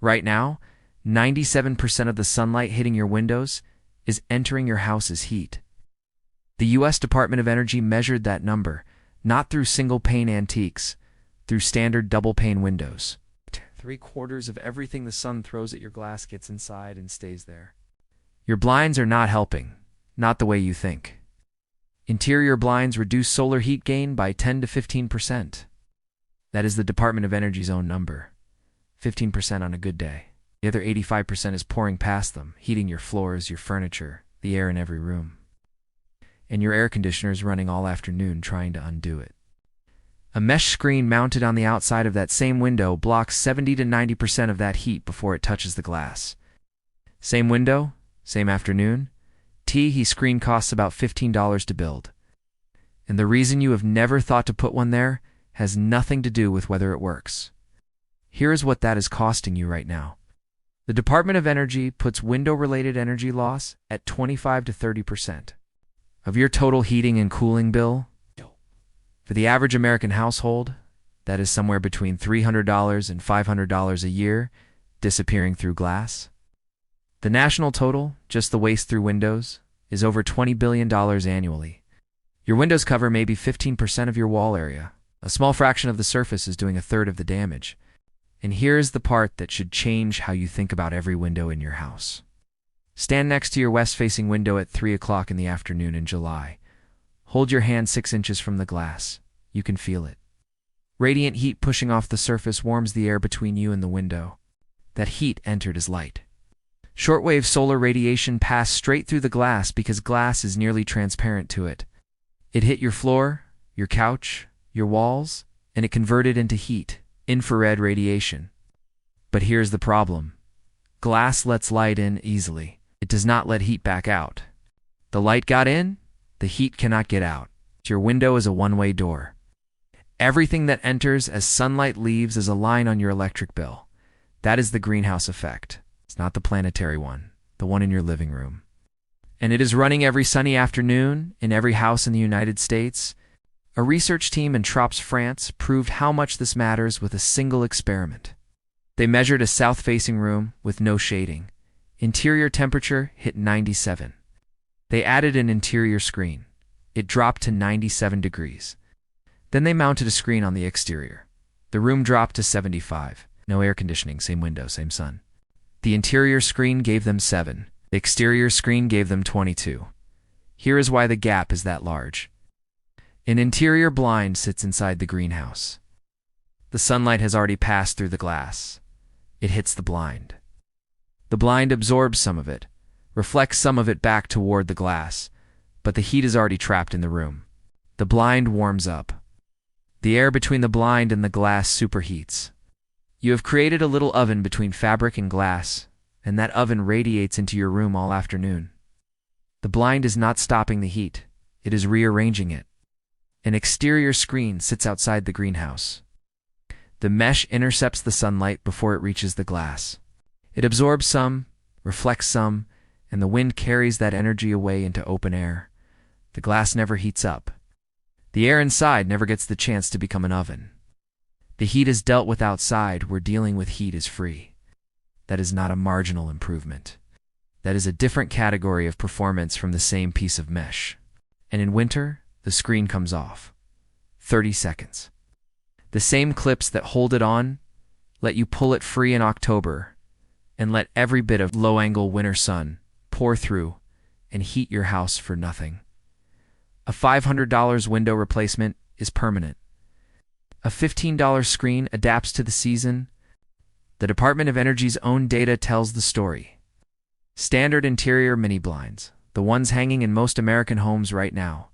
Right now, 97% of the sunlight hitting your windows is entering your house's heat. The U.S. Department of Energy measured that number, not through single-pane antiques, through standard double-pane windows. 3/4 of everything the sun throws at your glass gets inside and stays there. Your blinds are not helping, not the way you think. Interior blinds reduce solar heat gain by 10 to 15%. That is the Department of Energy's own number. 15% on a good day. The other 85% is pouring past them, heating your floors, your furniture, the air in every room. And your air conditioner is running all afternoon trying to undo it. A mesh screen mounted on the outside of that same window blocks 70 to 90% of that heat before it touches the glass. Same window, same afternoon. He screen costs about $15 to build. And the reason you have never thought to put one there has nothing to do with whether it works. Here is what that is costing you right now. The Department of Energy puts window-related energy loss at 25 to 30% of your total heating and cooling bill. For the average American household, that is somewhere between $300 and $500 a year, disappearing through glass. The national total, just the waste through windows, is over $20 billion annually. Your windows cover maybe 15% of your wall area. A small fraction of the surface is doing 1/3 of the damage. And here's the part that should change how you think about every window in your house. Stand next to your west-facing window at 3 o'clock in the afternoon in July. Hold your hand 6 inches from the glass. You can feel it. Radiant heat pushing off the surface warms the air between you and the window. That heat entered as light. Shortwave solar radiation passed straight through the glass because glass is nearly transparent to it. It hit your floor, your couch, your walls, and it converted into heat, infrared radiation. But here's the problem. Glass lets light in easily. It does not let heat back out. The light got in, the heat cannot get out. Your window is a one-way door. Everything that enters as sunlight leaves is a line on your electric bill. That is the greenhouse effect. It's not the planetary one, the one in your living room. And it is running every sunny afternoon in every house in the United States. A research team in Troppes, France, proved how much this matters with a single experiment. They measured a south-facing room with no shading. Interior temperature hit 97. They added an interior screen. It dropped to 97 degrees. Then they mounted a screen on the exterior. The room dropped to 75. No air conditioning, same window, same sun. The interior screen gave them 7. The exterior screen gave them 22. Here is why the gap is that large. An interior blind sits inside the greenhouse. The sunlight has already passed through the glass. It hits the blind. The blind absorbs some of it, reflects some of it back toward the glass, but the heat is already trapped in the room. The blind warms up. The air between the blind and the glass superheats. You have created a little oven between fabric and glass, and that oven radiates into your room all afternoon. The blind is not stopping the heat. It is rearranging it. An exterior screen sits outside the greenhouse. The mesh intercepts the sunlight before it reaches the glass. It absorbs some, reflects some, and the wind carries that energy away into open air. The glass never heats up. The air inside never gets the chance to become an oven. The heat is dealt with outside where dealing with heat is free. That is not a marginal improvement. That is a different category of performance from the same piece of mesh. And in winter, the screen comes off. 30 seconds. The same clips that hold it on let you pull it free in October and let every bit of low-angle winter sun pour through and heat your house for nothing. A $500 window replacement is permanent. A $15 screen adapts to the season. The Department of Energy's own data tells the story. Standard interior mini blinds, the ones hanging in most American homes right now,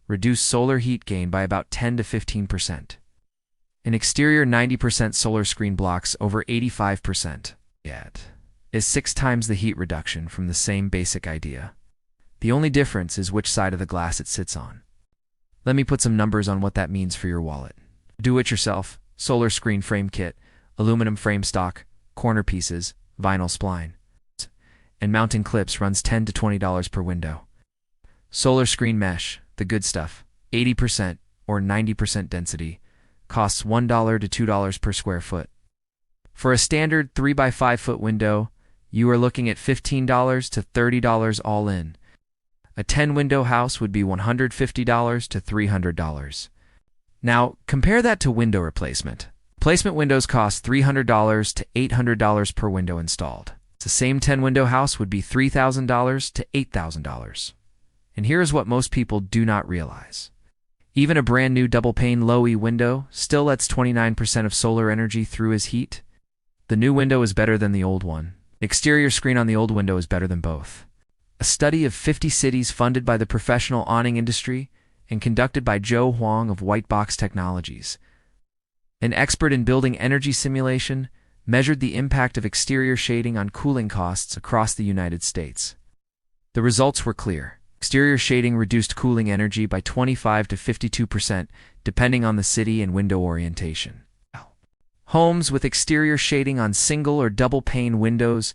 reduce solar heat gain by about 10 to 15%. An exterior 90% solar screen blocks over 85%. Yet, is 6 times the heat reduction from the same basic idea. The only difference is which side of the glass it sits on. Let me put some numbers on what that means for your wallet. Do-it-yourself, solar screen frame kit, aluminum frame stock, corner pieces, vinyl spline, and mounting clips runs $10 to $20 per window. Solar screen mesh, the good stuff, 80% or 90% density, costs $1 to $2 per square foot. For a standard 3 by 5 foot window, you are looking at $15 to $30 all in. A 10-window house would be $150 to $300. Now, compare that to window replacement. Replacement windows cost $300 to $800 per window installed. The same 10-window house would be $3,000 to $8,000. And here's what most people do not realize. Even a brand new double-pane low-E window still lets 29% of solar energy through as heat. The new window is better than the old one. The exterior screen on the old window is better than both. A study of 50 cities funded by the professional awning industry and conducted by Joe Huang of White Box Technologies, an expert in building energy simulation, measured the impact of exterior shading on cooling costs across the United States. The results were clear. Exterior shading reduced cooling energy by 25 to 52%, depending on the city and window orientation. Homes with exterior shading on single or double-pane windows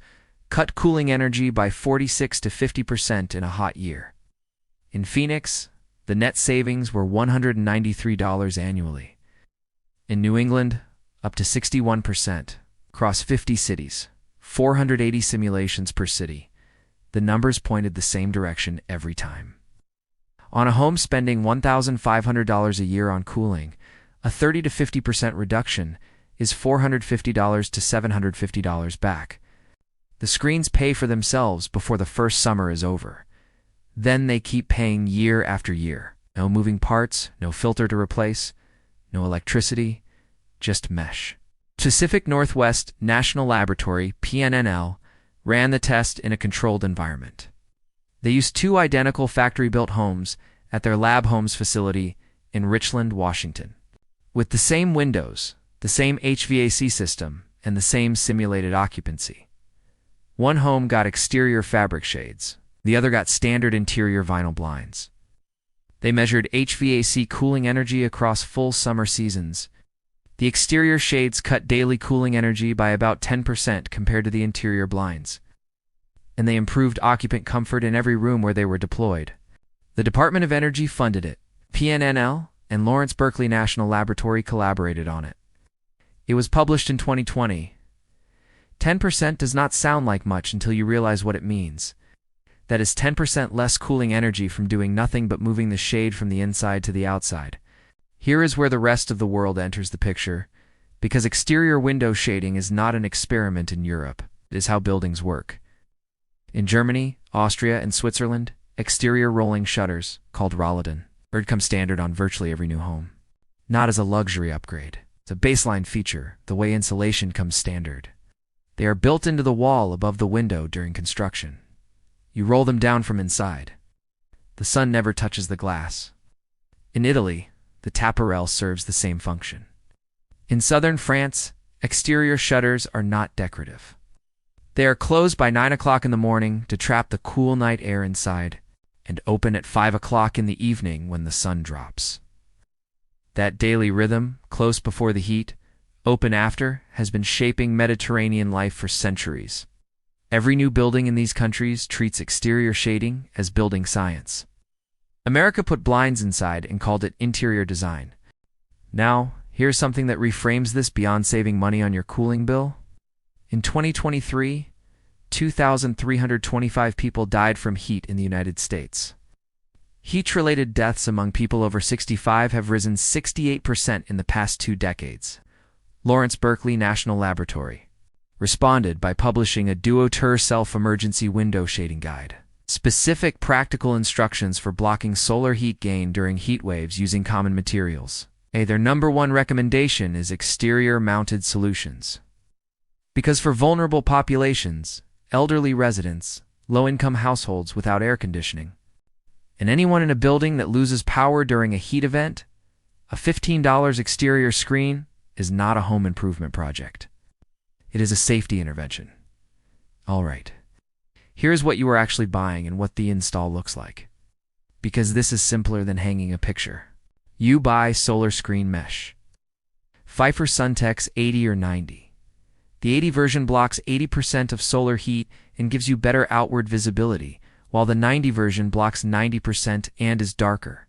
cut cooling energy by 46 to 50% in a hot year. In Phoenix, the net savings were $193 annually. In New England, up to 61%. Across 50 cities, 480 simulations per city. The numbers pointed the same direction every time. On a home spending $1,500 a year on cooling, a 30 to 50% reduction is $450 to $750 back. The screens pay for themselves before the first summer is over. Then they keep paying year after year. No moving parts, no filter to replace, no electricity, just mesh. Pacific Northwest National Laboratory, PNNL, ran the test in a controlled environment. They used 2 identical factory-built homes at their Lab Homes facility in Richland, Washington. With the same windows, the same HVAC system, and the same simulated occupancy. One home got exterior fabric shades. The other got standard interior vinyl blinds. They measured HVAC cooling energy across full summer seasons. The exterior shades cut daily cooling energy by about 10% compared to the interior blinds. And they improved occupant comfort in every room where they were deployed. The Department of Energy funded it. PNNL and Lawrence Berkeley National Laboratory collaborated on it. It was published in 2020. 10% does not sound like much until you realize what it means. That is 10% less cooling energy from doing nothing but moving the shade from the inside to the outside. Here is where the rest of the world enters the picture, because exterior window shading is not an experiment in Europe. It is how buildings work. In Germany, Austria, and Switzerland, exterior rolling shutters, called Rollläden, come standard on virtually every new home. Not as a luxury upgrade. It's a baseline feature, the way insulation comes standard. They are built into the wall above the window during construction. You roll them down from inside. The sun never touches the glass. In Italy, the tapparelle serves the same function. In southern France, exterior shutters are not decorative. They are closed by 9 o'clock in the morning to trap the cool night air inside, and open at 5 o'clock in the evening when the sun drops. That daily rhythm, close before the heat, open after, has been shaping Mediterranean life for centuries. Every new building in these countries treats exterior shading as building science. America put blinds inside and called it interior design. Now, here's something that reframes this beyond saving money on your cooling bill. In 2023, 2,325 people died from heat in the United States. Heat-related deaths among people over 65 have risen 68% in the past 2 decades. Lawrence Berkeley National Laboratory responded by publishing a duo-tur self-emergency window shading guide. Specific practical instructions for blocking solar heat gain during heat waves using common materials. Their #1 recommendation is exterior-mounted solutions. Because for vulnerable populations, elderly residents, low-income households without air conditioning, and anyone in a building that loses power during a heat event, a $15 exterior screen is not a home improvement project. It is a safety intervention. All right. Here's what you are actually buying and what the install looks like. Because this is simpler than hanging a picture. You buy solar screen mesh. Pfeiffer Suntex 80 or 90. The 80 version blocks 80% of solar heat and gives you better outward visibility, while the 90 version blocks 90% and is darker.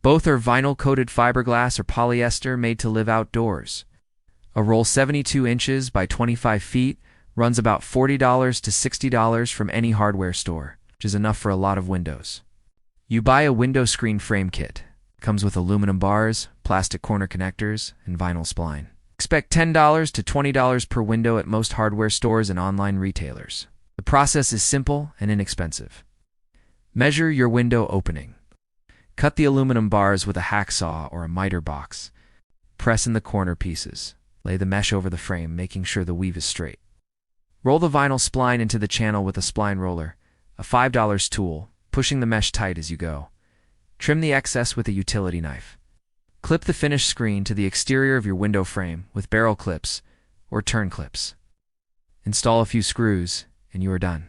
Both are vinyl-coated fiberglass or polyester made to live outdoors. A roll 72 inches by 25 feet runs about $40 to $60 from any hardware store, which is enough for a lot of windows. You buy a window screen frame kit. It comes with aluminum bars, plastic corner connectors, and vinyl spline. Expect $10 to $20 per window at most hardware stores and online retailers. The process is simple and inexpensive. Measure your window opening. Cut the aluminum bars with a hacksaw or a miter box. Press in the corner pieces. Lay the mesh over the frame, making sure the weave is straight. Roll the vinyl spline into the channel with a spline roller, a $5 tool, pushing the mesh tight as you go. Trim the excess with a utility knife. Clip the finished screen to the exterior of your window frame with barrel clips or turn clips. Install a few screws, and you are done.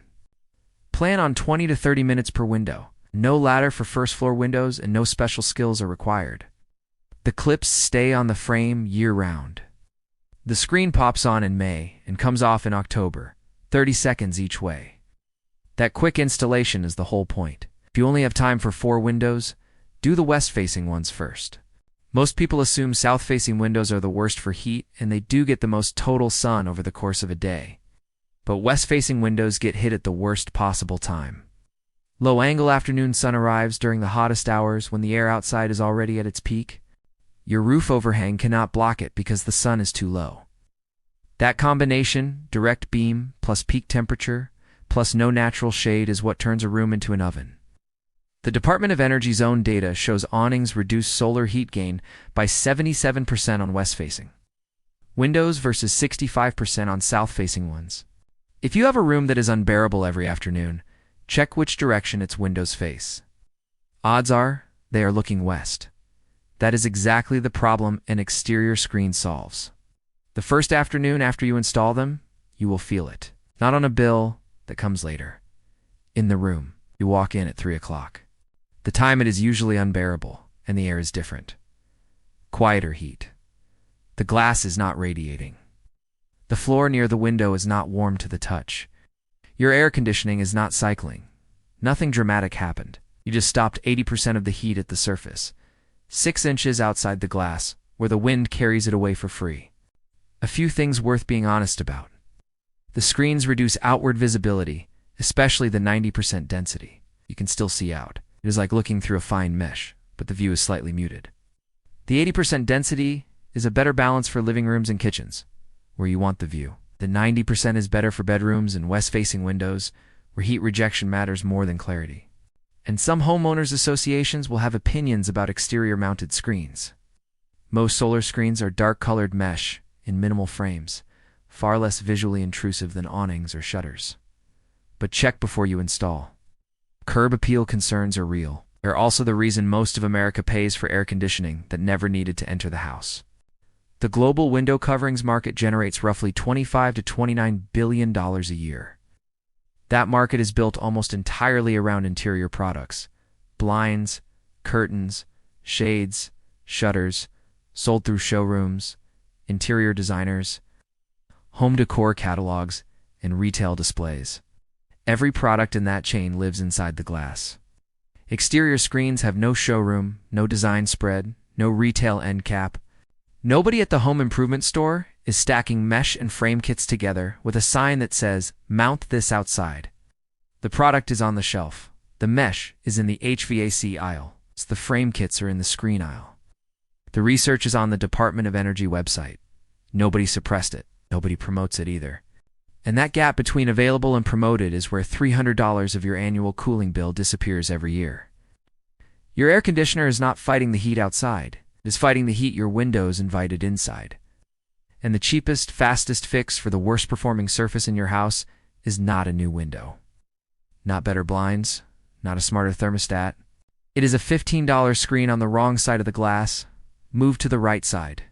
Plan on 20 to 30 minutes per window. No ladder for first-floor windows and no special skills are required. The clips stay on the frame year-round. The screen pops on in May and comes off in October, 30 seconds each way. That quick installation is the whole point. If you only have time for 4 windows, do the west-facing ones first. Most people assume south-facing windows are the worst for heat, and they do get the most total sun over the course of a day. But west-facing windows get hit at the worst possible time. Low-angle afternoon sun arrives during the hottest hours when the air outside is already at its peak. Your roof overhang cannot block it because the sun is too low. That combination, direct beam plus peak temperature plus no natural shade, is what turns a room into an oven. The Department of Energy's own data shows awnings reduce solar heat gain by 77% on west-facing windows versus 65% on south-facing ones. If you have a room that is unbearable every afternoon, check which direction its windows face. Odds are they are looking west. That is exactly the problem an exterior screen solves. The first afternoon after you install them, you will feel it. Not on a bill that comes later. In the room, you walk in at 3 o'clock. The time it is usually unbearable, and the air is different. Quieter heat. The glass is not radiating. The floor near the window is not warm to the touch. Your air conditioning is not cycling. Nothing dramatic happened. You just stopped 80% of the heat at the surface, 6 inches outside the glass, where the wind carries it away for free. A few things worth being honest about. The screens reduce outward visibility, especially the 90% density. You can still see out. It is like looking through a fine mesh, but the view is slightly muted. The 80% density is a better balance for living rooms and kitchens, where you want the view. The 90% is better for bedrooms and west-facing windows, where heat rejection matters more than clarity. And some homeowners associations will have opinions about exterior-mounted screens. Most solar screens are dark-colored mesh in minimal frames, far less visually intrusive than awnings or shutters. But check before you install. Curb appeal concerns are real. They're also the reason most of America pays for air conditioning that never needed to enter the house. The global window coverings market generates roughly $25 to $29 billion a year. That market is built almost entirely around interior products: blinds, curtains, shades, shutters, sold through showrooms, interior designers, home decor catalogs, and retail displays. Every product in that chain lives inside the glass. Exterior screens have no showroom, no design spread, no retail end cap. Nobody at the home improvement store is stacking mesh and frame kits together with a sign that says, "Mount this outside." The product is on the shelf. The mesh is in the HVAC aisle. The frame kits are in the screen aisle. The research is on the Department of Energy website. Nobody suppressed it. Nobody promotes it either. And that gap between available and promoted is where $300 of your annual cooling bill disappears every year. Your air conditioner is not fighting the heat outside. It is fighting the heat your windows invited inside. And the cheapest, fastest fix for the worst performing surface in your house is not a new window. Not better blinds, not a smarter thermostat. It is a $15 screen on the wrong side of the glass. Move to the right side.